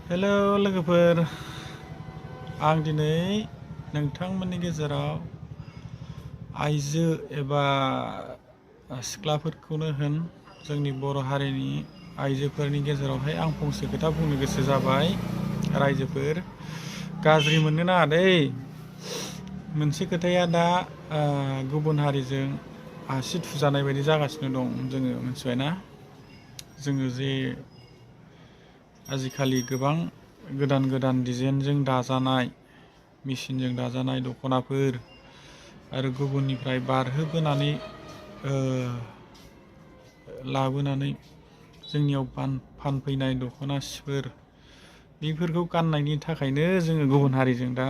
Hello लोगोफोर, आं दिनै नोंथांमोननि गेजेराव आइजो एबा सिख्लाफोरखौनो होन जोंनि बर' हारिनि आइजोफोरनि गेजेरावहाय आं फंसे खोथा बुंनो गोसो जाबाय। रायजोफोर गाज्रि मोननो नाङा दै। मोनसे खोथाया दा गुबुन हारिजों आसि थुजानाय बायदि जागासिनो दं। जोङो मिथिबायना, जोङो जे आजिखालि गोबां गोदान गोदान डिजाइनजों दाजानाय मेचिनजों दाजानाय दख'नाफोर आरो गुबुननिफ्राय बारहोबोनानै लाबोनानै जोंनियाव फानफैनाय दख'ना सिफोर, बेफोरखौ गाननायनि थाखायनो जोङो गुबुन हारिजों दा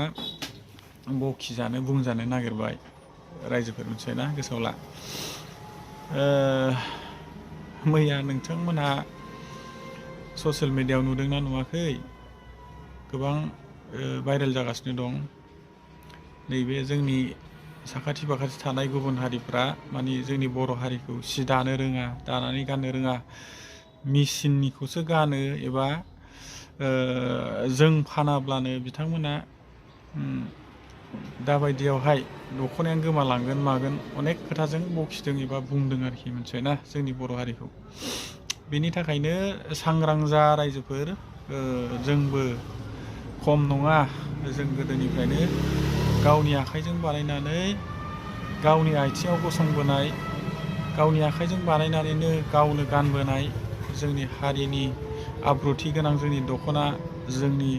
बखिजानो बुंजानो नागिरबाय। रायजोफोर मिथिबायना, गोसोआव ला। मैया नोंथांमोनहा ससियेल मिडियायाव नुदोंना नुवाखै? गोबां भाइरेल जागासिनो दं। नैबे जोंनि साखाथि फाखाथि थानाय गुबुन हारिफ्रा माने जोंनि बर' हारिखौ सि दानो रोङा, दानानै गाननो रोङा, मेचिननिखौसो गानो एबा जों फानाब्लानो बिथांमोना दाबायदियावहाय दख'नायानो गोमालांगोन मागोन अनेक खोथाजों बखिदों एबा बुंदों आरोखि, मिथिबायना जोंनि बर' हारिखौ। बेनि थाखायनो सांग्रां जा रायजोफोर, जोंबो खम नङा। जों गोदोनिफ्रायनो गावनि आखाइजों बानायनानै गावनि आथिङाव गसंबोनाय, गावनि आखाइजों बानायनानैनो गावनो गानबोनाय जोंनि हारिनि आब्रुथि गोनां जोंनि दख'ना, जोंनि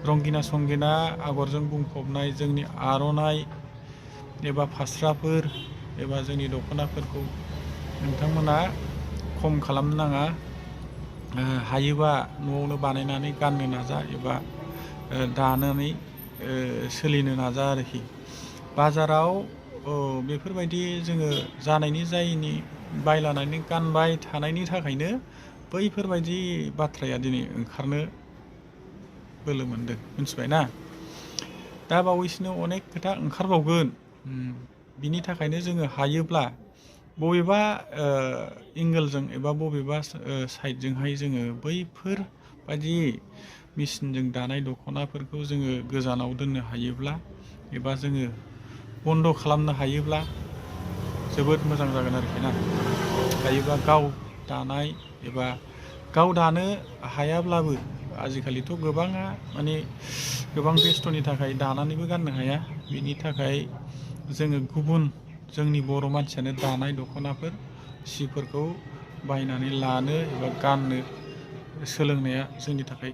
रंगिना संगिना आगरजों बुंफबनाय जोंनि आर'नाइ एबा फास्राफोर एबा जोंनि दख'नाफोरखौ नोंथांमोना खम खालामनो नाङा। हायोबा न'आवनो बानायनानै गाननो नाजा एबा दानानै सोलिनो नाजा आरोखि। बाजाराव बेफोरबायदि जोङो जानायनि जायैनि बायलानानै गानबाय थानायनि थाखायनो बैफोरबायदि बाथ्राया दिनै ओंखारनो बोलो मोनदों, मिथिबायना। दा बावैसोनो अनेक खोथा ओंखारबावगोन। बिनि थाखायनो जोङो हायोब्ला बबेबा एंगोलजों एबा बबेबा साइडजोंहाय जोङो बैफोरबायदि मेचिनजों दानाय दख'नाफोरखौ जोङो गोजानाव दोननो हायोब्ला एबा जोङो बन्द' खालामनो हायोब्ला जोबोद मोजां जागोन आरोखि ना। हायोबा गाव दानाय एबा गाव दानो हायाब्लाबो आजिखालिथ' गोबाङा माने गोबां बेस्थ'नि थाखाय दानानैबो गाननो हाया। बिनि थाखाय जोङो गुबुन जोंनि बर' मानसियानो दानाय दख'नाफोर सिफोरखौ बायनानै लानो एबा गाननो सोलोंनाया जोंनि थाखाय